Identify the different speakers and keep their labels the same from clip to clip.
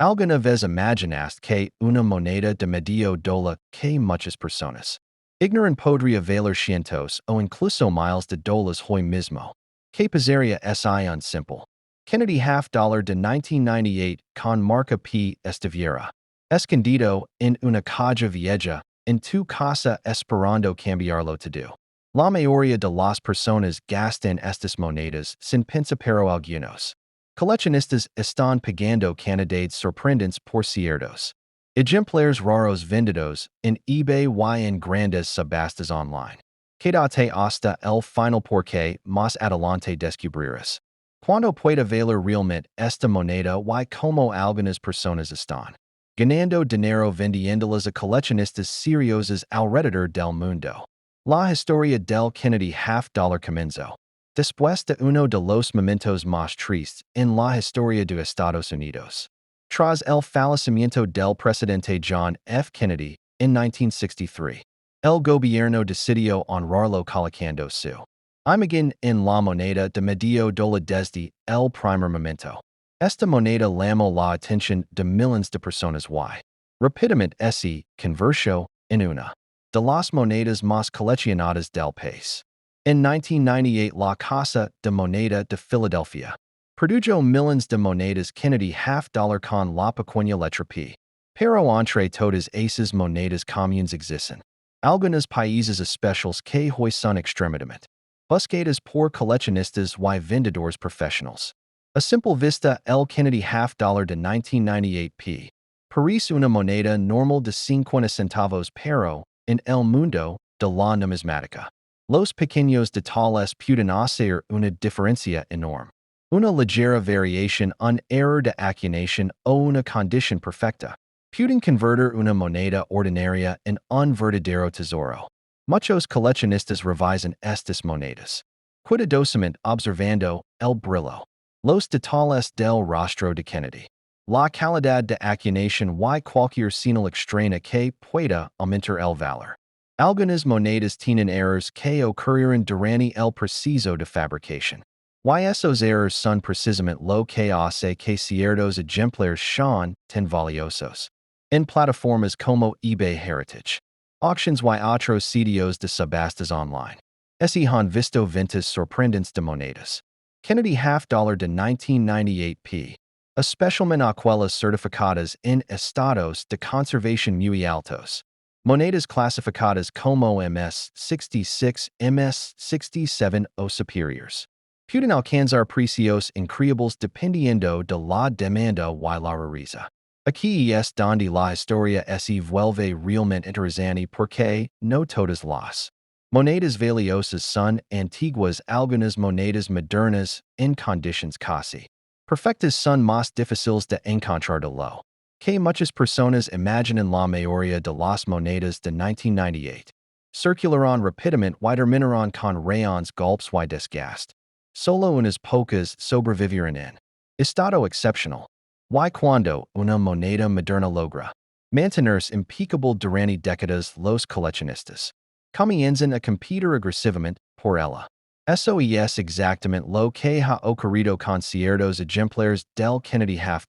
Speaker 1: Alguna vez imaginaste que una moneda de medio dólar que muchas personas ignoran podría valer cientos o incluso miles de dólares hoy mismo. Que pasaría si un simple Kennedy $half de 1998 con marca P estuviera escondido en una caja vieja en tu casa esperando cambiarlo todo? La mayoría de las personas gastan estas monedas sin pensar, pero algunos coleccionistas están pagando cantidades sorprendentes por ciertos ejemplares raros vendidos en eBay y en grandes subastas online. Quédate hasta el final porque más adelante descubrirás cuando pueda valer realmente esta moneda y cómo algunas personas están ganando dinero vendiéndolas a coleccionistas seriosos alrededor del mundo. La historia del Kennedy $half comenzó después de uno de los momentos más tristes en la historia de Estados Unidos. Tras el fallecimiento del presidente John F. Kennedy en 1963, el gobierno decidió honrarlo colocando su imagen en la moneda de medio dólar desde el primer momento. Esta moneda llamó la atención de miles de personas y rápidamente se convirtió en una de las monedas más coleccionadas del país. En 1998, la Casa de Moneda de Filadelfia produjo miles de monedas Kennedy $half con la pequeña letra P. Pero entre todas esas monedas comunes existen algunos países especiales que hoy son extremadamente buscadas por coleccionistas y vendedores profesionales. A simple vista, el Kennedy $half de 1998 P. parece una moneda normal de 50 centavos, pero en el mundo de la numismática, los pequeños detalles pueden hacer una diferencia enorme. Una ligera variación, un error de acuñación o una condición perfecta pueden convertir una moneda ordinaria en un verdadero tesoro. Muchos coleccionistas revisan estas monedas cuidadosamente observando el brillo, los detalles del rostro de Kennedy, la calidad de acuñación y cualquier señal extraña que pueda aumentar el valor. Algunas monedas tienen errores que ocurrieron durante el proceso de fabricación. Y esos errores son precisamente lo que hace que ciertos ejemplares sean tan valiosos. En plataformas como eBay Heritage, auctions y otros sitios de subastas online, se han visto ventas sorprendentes de monedas Kennedy $half de 1998 P. especialmente aquellas certificadas en estados de conservación muy altos. Monedas clasificadas como MS-66, MS-67 o superiores pueden alcanzar precios increíbles dependiendo de la demanda y la rareza. Aquí es donde la historia se vuelve realmente interesante porque no todas las monedas valiosas son antiguas. Algunas monedas modernas en condiciones casi perfectas son más difíciles de encontrar de lo que muchas personas imaginan. La mayoría de las monedas de 1998 circularán rápidamente y terminarán con rayones, golpes y desgaste. Solo unas pocas sobrevivirán en estado excepcional. Y cuando una moneda moderna logra mantenerse impecable durante décadas, los coleccionistas comienzan a competir agresivamente por ella. Eso es exactamente lo que ha ocurrido con ciertos ejemplares del Kennedy $half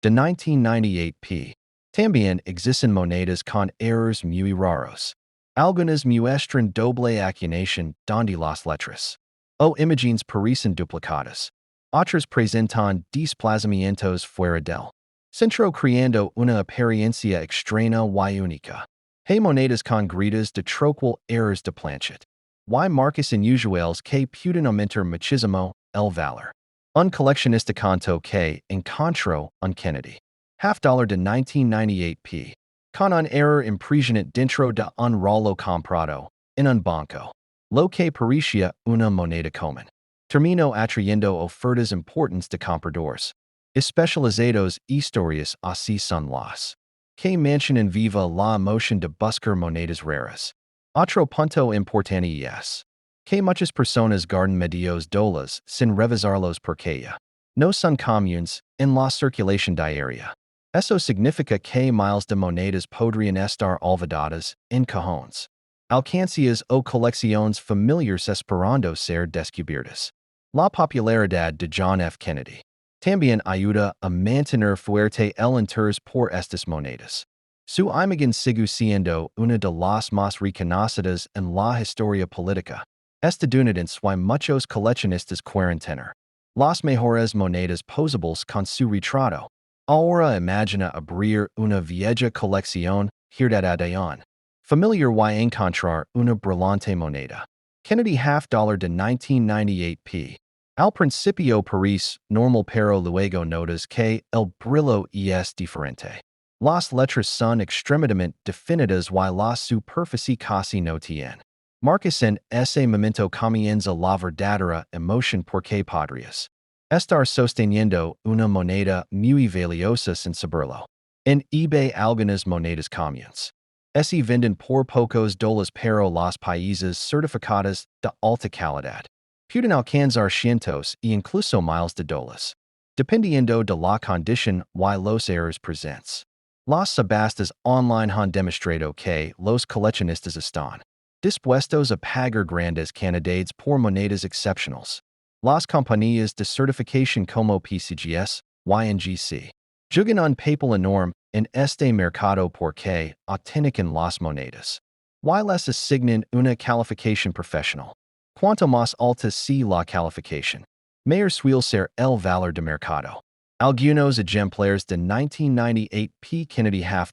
Speaker 1: de 1998 P. También existen monedas con errores muy raros. Algunas muestran doble acuñación donde las letras o imágenes parecen duplicadas. Otras presentan desplazamientos fuera del centro creando una apariencia extraña y única. Hay monedas con gritas de troquel, errores de planchet y marcas inusuales que pueden aumentar muchísimo el valor. Un coleccionista contó que encontró un Kennedy $half de 1998 P. con un error impresionante dentro de un rollo comprado en un banco, lo que parecía una moneda común. Terminó atrayendo ofertas importantes de compradores especializados. Historias así son las que mantienen viva la emoción de buscar monedas raras. Otro punto importante es que muchas personas guardan medios dólares sin revisarlos porque ya no son comunes en la circulación diaria. Eso significa que miles de monedas podrían estar olvidadas en cajones, alcancías o colecciones familiares esperando ser descubiertas. La popularidad de John F. Kennedy También ayuda a mantener fuerte el interés por estas monedas. Su imagen sigue siendo una de las más reconocidas en la historia política estadounidense y muchos coleccionistas quieren tener las mejores monedas posibles con su retrato. Ahora imagina abrir una vieja colección hirada familiar y encontrar una brillante moneda. Kennedy $half de 1998p. Al principio parece normal pero luego notas que el brillo es diferente. Las letras son extremadamente definidas y la superficie casi no tiene marcas en ese momento comienza la verdadera emoción porque podrías estar sosteniendo una moneda muy valiosa sin saberlo. En eBay algunas monedas comunes se venden por pocos dólares pero los países certificados de alta calidad pueden alcanzar cientos e incluso miles de dólares, dependiendo de la condición y los errores presentes. Las subastas online han demostrado que los coleccionistas están dispuestos a pagar grandes cantidades por monedas excepcionales. Las compañías de certificación como PCGS, YNGC, juegan un papel enorme en este mercado porque autentican las monedas. Y les asignan una calificación profesional. Cuanto más alta sea la calificación, mayor suele ser el valor de mercado. Algunos ejemplares de 1998p Kennedy $half.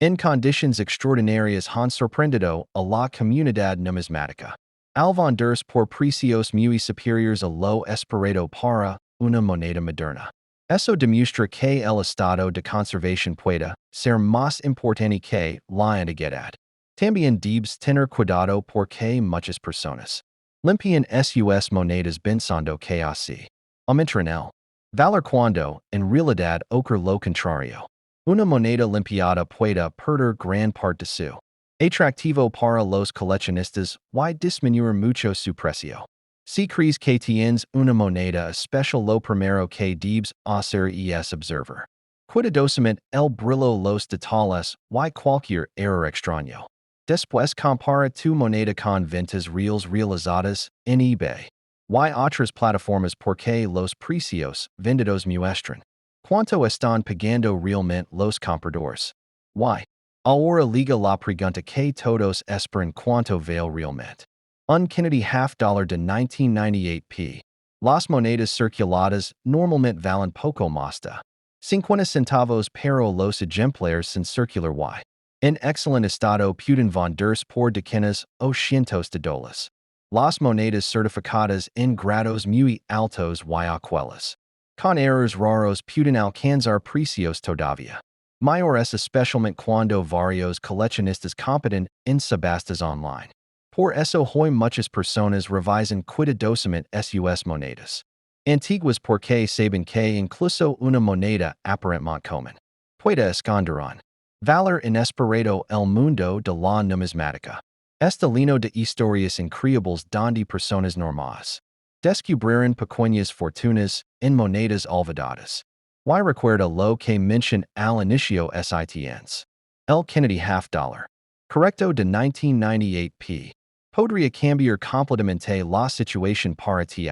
Speaker 1: En condiciones extraordinarias han sorprendido a la comunidad numismática. Al venderse por precios muy superiores a lo esperado para una moneda moderna. Eso demuestra que el estado de conservación puede ser más importante que la antigüedad. También debes tener cuidado porque muchas personas limpian sus monedas pensando que así aumentan el valor cuando en realidad ocurre lo contrario. Una moneda limpiada puede perder gran parte de su atractivo para los coleccionistas y disminuir mucho su precio. Si crees que tienes una moneda especial lo primero que debes hacer es observar cuidadosamente el brillo los detalles y cualquier error extraño. Después compara tu moneda con ventas reales realizadas en eBay y otras plataformas porque los precios vendidos muestran cuánto están pagando realmente los compradores. Y ahora liga la pregunta que todos esperan cuánto vale realmente. Un Kennedy $half de 1998p. Las monedas circuladas normalmente valen poco más de 50 centavos pero los ejemplares sin circular y en excelente estado pueden venderse por decenas o cientos de dólares. Las monedas certificadas en grados muy altos y aquelas con errores raros pueden alcanzar precios todavía mayores especialmente cuando varios coleccionistas compiten en subastas online. Por eso hoy muchas personas revisan cuidadosamente sus monedas antiguas porque saben que incluso una moneda aparentemente común puede esconder un valor inesperado el mundo de la numismática. Está lleno de historias increíbles donde personas normales descubrieron pequeñas fortunas en monedas olvidadas. Y recuerda lo que mencioné al inicio tienes. El Kennedy $half. Correcto de 1998p. Podría cambiar completamente la situación para ti.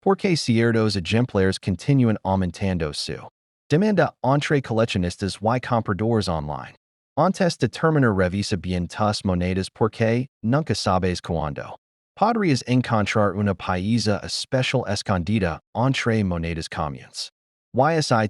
Speaker 1: Porque ciertos ejemplares continúan aumentando su demanda entre coleccionistas y compradores online. Antes de terminar revisa bien tus monedas porque nunca sabes cuándo podrías encontrar una pieza especial escondida entre monedas comunes.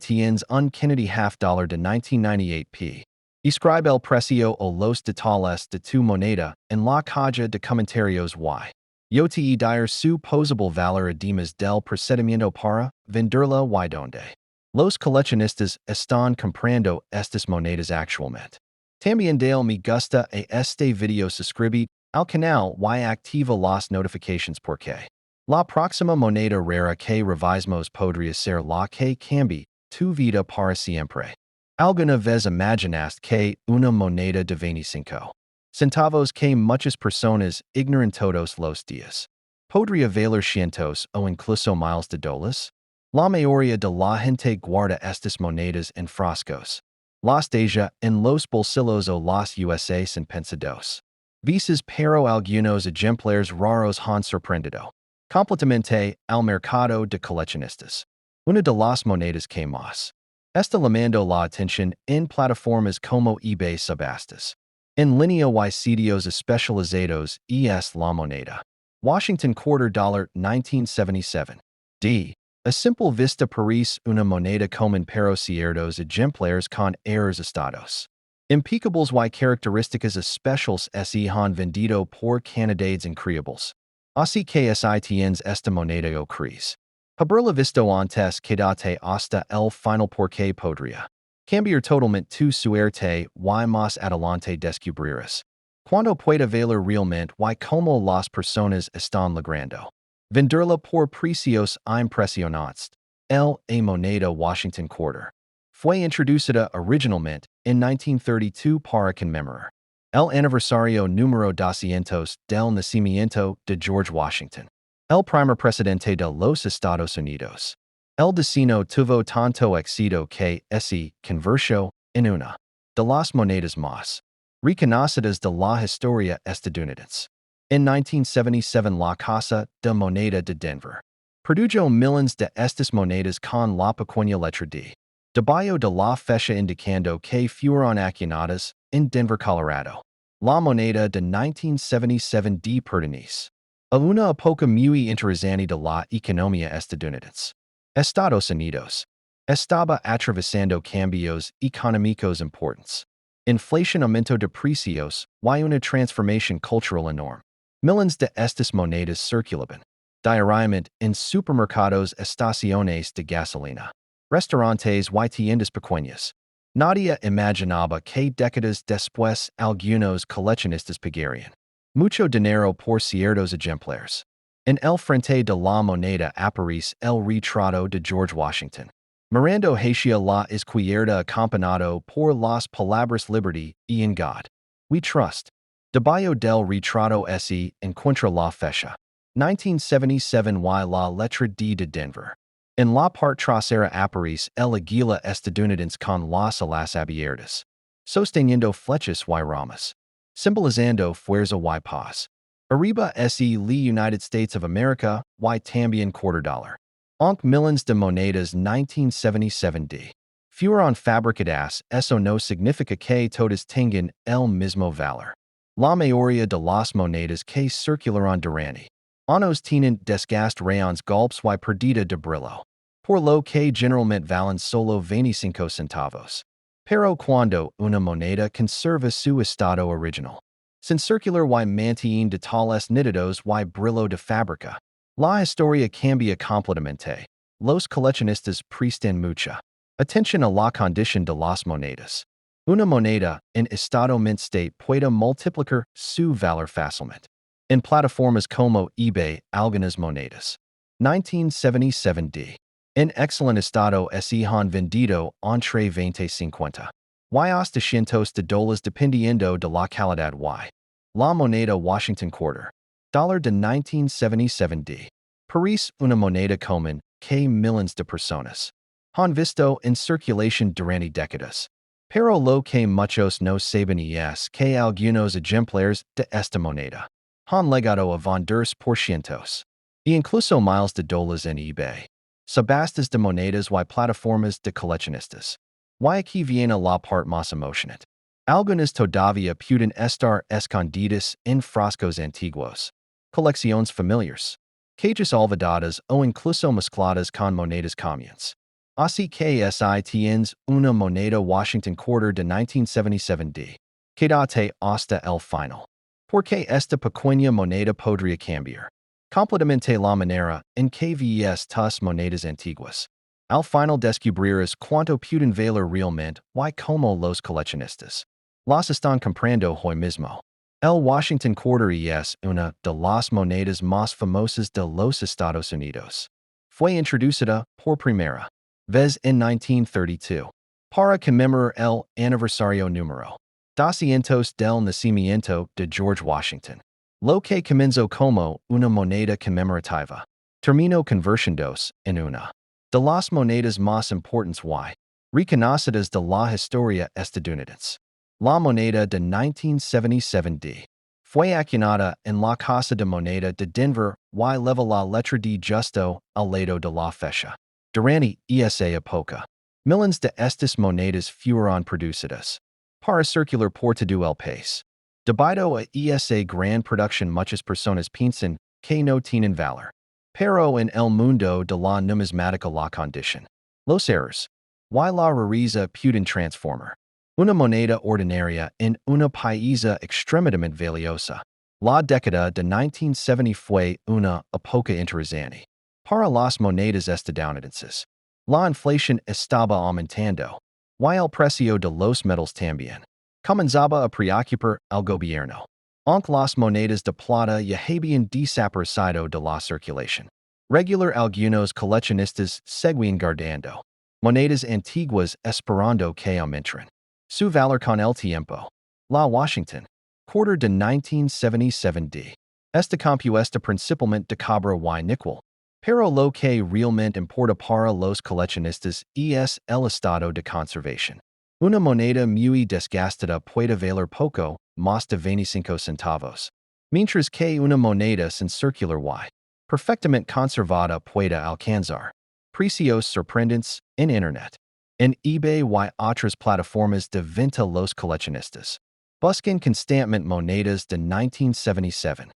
Speaker 1: Tienes un Kennedy $half de 1998p. Escribe el precio o los detalles de tu moneda en la caja de comentarios y yo te diré su posible valor además del procedimiento para venderla y donde los coleccionistas están comprando estas monedas actualmente. También dale me gusta a este video, suscribe al canal y activa las notifications porque la próxima moneda rara que revisemos podría ser la que cambie tu vida para siempre. ¿Alguna vez imaginaste que una moneda de 25 centavos que muchas personas ignoran todos los días podría valer cientos o incluso miles de dólares? La mayoría de la gente guarda estas monedas en frascos. Las deja en los bolsillos o las USA sin pensados. Visas pero algunos ejemplares raros han sorprendido completamente al mercado de coleccionistas. Una de las monedas que más está llamando la atención en plataformas como eBay subastas. En línea y sitios especializados es la moneda. Washington Quarter $1977. D. A simple vista parece una moneda común pero ciertos ejemplares con errores estados. Impecables y características especiales se han vendido por cantidades increíbles. Así que tienes esta moneda o crees. Haberla visto antes quédate hasta el final porque podría cambiar totalmente tu suerte y más adelante descubrirás. Cuando pueda valer realmente y como las personas están logrando venderla por precios impresionantes. Moneda Washington Quarter fue introducida originalmente en 1932 para conmemorar el aniversario número 200 del nacimiento de George Washington, el primer presidente de los Estados Unidos. El destino tuvo tanto éxito que se convirtió en una de las monedas más reconocidas de la historia estadounidense. En 1977 la Casa de Moneda de Denver produjo millones de estas monedas con la pequeña letra D debajo de la fecha indicando que fueron acuñadas en Denver, Colorado. La moneda de 1977 D pertenece a una época muy interesante de la economía estadounidense. Estados Unidos estaba atravesando cambios económicos importantes, inflación, aumento de precios y una transformación cultural enorme. Millones de estas monedas circulaban diariamente en supermercados, estaciones de gasolina, restaurantes y tiendas pequeñas. Nadie imaginaba que décadas después algunos coleccionistas pagarían mucho dinero por ciertos ejemplares. En el frente de la moneda aparece el retrato de George Washington, mirando hacia la izquierda acompañado por las palabras liberty y en God we trust. Debajo del retrato se encuentra la fecha 1977 y la letra D de Denver. En la parte trasera aparece el águila estadounidense con las alas abiertas, sosteniendo flechas y ramas, simbolizando fuerza y paz. Arriba se lee United States of America y también $quarter. Aunque millones de monedas 1977 D fueron fabricadas, eso no significa que todas tengan el mismo valor. La mayoría de las monedas que circularon durante años tienen desgaste rayones golpes y pérdida de brillo, por lo que generalmente valen solo 25 centavos. Pero cuando una moneda conserva su estado original, sin circular y mantiene detalles nítidos y brillo de fábrica, la historia cambia completamente. Los coleccionistas prestan mucha atención a la condición de las monedas. Una moneda en estado mint state puede multiplicar su valor fácilmente. En plataformas como eBay, algunas monedas 1977 D en excelente estado se han vendido entre 20-50 y hasta cientos de dólares dependiendo de la calidad y la moneda Washington Quarter $1 de 1977 D parece una moneda común que millones de personas han visto en circulación durante décadas. Pero lo que muchos no saben es que algunos ejemplares de esta moneda han llegado a venderse por cientos e incluso miles de dólares en eBay. Subastas de monedas y plataformas de coleccionistas. Y aquí viene la parte más emocionante. Algunas todavía pueden estar escondidas en frascos antiguos, colecciones familiares, cajas olvidadas o incluso mezcladas con monedas comunes. Así que tienes una moneda Washington Quarter de 1977 D. Quédate hasta el final. Porque esta pequeña moneda podría cambiar completamente la manera en que ves tus monedas antiguas. Al final descubrirás cuánto pueden valer realmente y cómo los coleccionistas las están comprando hoy mismo. El Washington Quarter es una de las monedas más famosas de los Estados Unidos. Fue introducida por primera vez en 1932 para conmemorar el aniversario número 200 del nacimiento de George Washington. Lo que comenzó como una moneda conmemorativa terminó convirtiéndose en una de las monedas más importantes y reconocidas de la historia estadounidense. La moneda de 1977 D fue acuñada en la Casa de Moneda de Denver y lleva la letra D justo al lado de la fecha. Durante esa época, millones de estas monedas fueron producidas para circular por todo el país. Debido a esa gran producción muchas personas piensan que no tienen valor. Pero en el mundo de la numismática la condition. Los errores. Y la rareza pueden transformar. Una moneda ordinaria en una pieza extremadamente valiosa. La década de 1970 fue una época interesante para las monedas estadounidenses. La inflación estaba aumentando, y el precio de los metales también. Comenzaba a preocupar al gobierno. Aunque las monedas de plata ya habían desaparecido de la circulación. Regular algunos coleccionistas seguían guardando monedas antiguas esperando que aumentaran su valor con el tiempo. La Washington, quarter de 1977 d. Esta compuesta principalmente de cobre y níquel. Pero lo que realmente importa para los coleccionistas es el estado de conservación. Una moneda muy desgastada puede valer poco más de 25 centavos. Mientras que una moneda sin circular y perfectamente conservada puede alcanzar precios sorprendentes en Internet. En eBay y otras plataformas de venta los coleccionistas buscan constantemente monedas de 1977.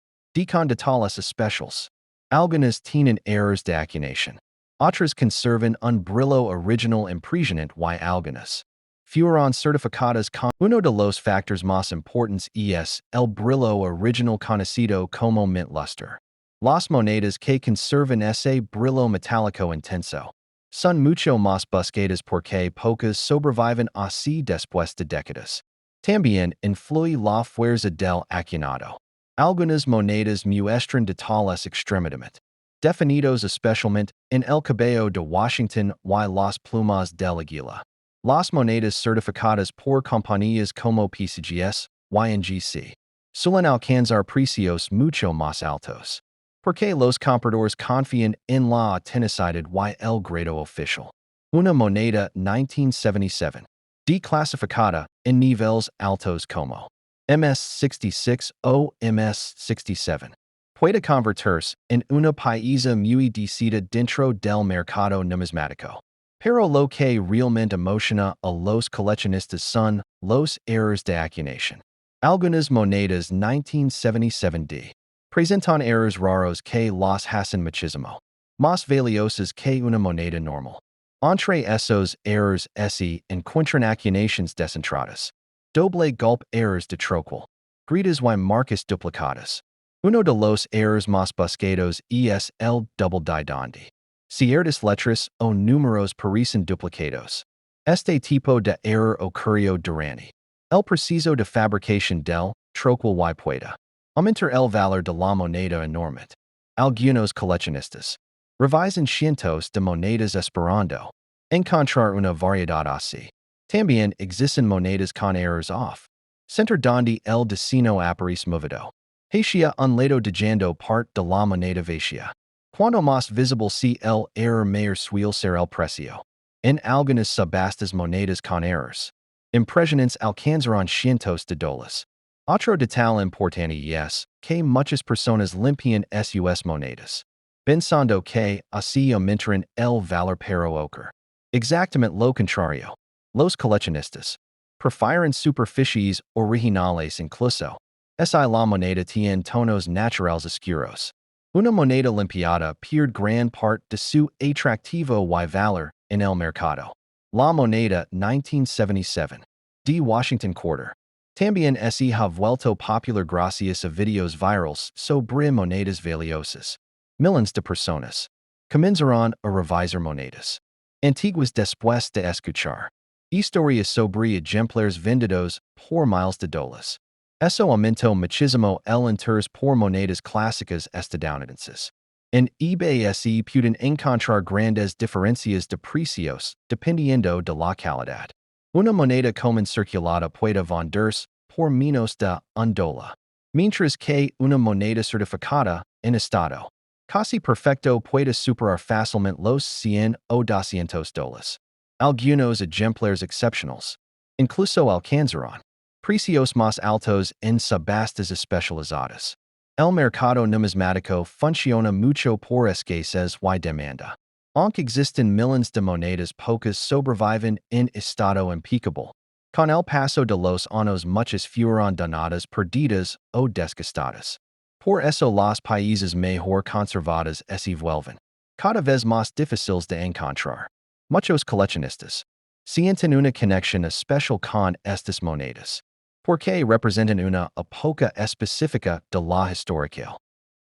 Speaker 1: Con detalles especiales. Algunas tienen errors de acuñación. Otras conservan un brillo original impresionante y algunas fueron certificadas con uno de los factores más importantes es el brillo original conocido como mint luster. Las monedas que conservan ese brillo metálico intenso son mucho más buscadas porque pocas sobreviven así después de décadas. También influye la fuerza del acuñado. Algunas monedas muestran detalles extremadamente definidos especialmente en el cabello de Washington y las plumas del águila. Las monedas certificadas por compañías como Precios, y suelen alcanzar precios mucho más altos. Porque los compradores confían en la autenticidad y el grado oficial. Una moneda 1977. Declasificada en niveles altos como MS66 o MS67. Puede convertirse en una pieza muy decidida dentro del mercado numismático. Pero lo que realmente emociona a los coleccionistas son los errores de acuñación. Algunas monedas 1977d presentan errores raros que las hacen muchísimo más valiosas que una moneda normal. Entre esos errores se encuentran acuñaciones descentradas, doble golpe errors de troquel, gritas y marcas duplicadas. Uno de los errores más buscados es el double die donde ciertas letras o números parecen duplicados. Este tipo de error ocurrió durante el proceso de fabricación del troquel y puede aumentar el valor de la moneda enormemente. Algunos coleccionistas revisan cientos de monedas esperando encontrar una variedad así. También existen monedas con errors off. Center donde el destino aparece movido. Hacia un lado dejando parte de la moneda vacía. Cuanto más visible si el error mayor suele ser el precio. En algunas subastas monedas con errors impresionantes alcanzarán cientos de dólares. Otro detalle importante es que muchas personas limpian sus monedas, pensando que así aumentarán el valor pero ocurre exactamente lo contrario. Los coleccionistas prefieren superficies originales incluso. Si la moneda tiene tonos naturales oscuros. Una moneda limpiada pierde gran parte de su atractivo y valor en el mercado. La moneda 1977 de Washington Quarter también se ha vuelto popular gracias a videos virales sobre monedas valiosas. Millones de personas comenzaron a revisar monedas antiguas después de escuchar historias sobre ejemplares vendidos por miles de dólares. Eso aumentó muchísimo el interés por monedas clásicas estadounidenses. En eBay se pueden encontrar grandes diferencias de precios dependiendo de la calidad. Una moneda común circulada puede venderse por menos de $1, mientras que una moneda certificada en estado casi perfecto puede superar fácilmente los 100 o $200. Algunos ejemplares excepcionales incluso alcanzarán precios más altos en subastas especializadas. El mercado numismático funciona mucho por escasez y demanda. Aunque existen millones de monedas pocas sobreviven en estado impecable. Con el paso de los años muchas fueron donadas, perdidas o desgastadas. Por eso los países mejor conservados se vuelven cada vez más difíciles de encontrar. Muchos coleccionistas sienten una conexión especial con estas monedas, porque representan una época específica de la historia.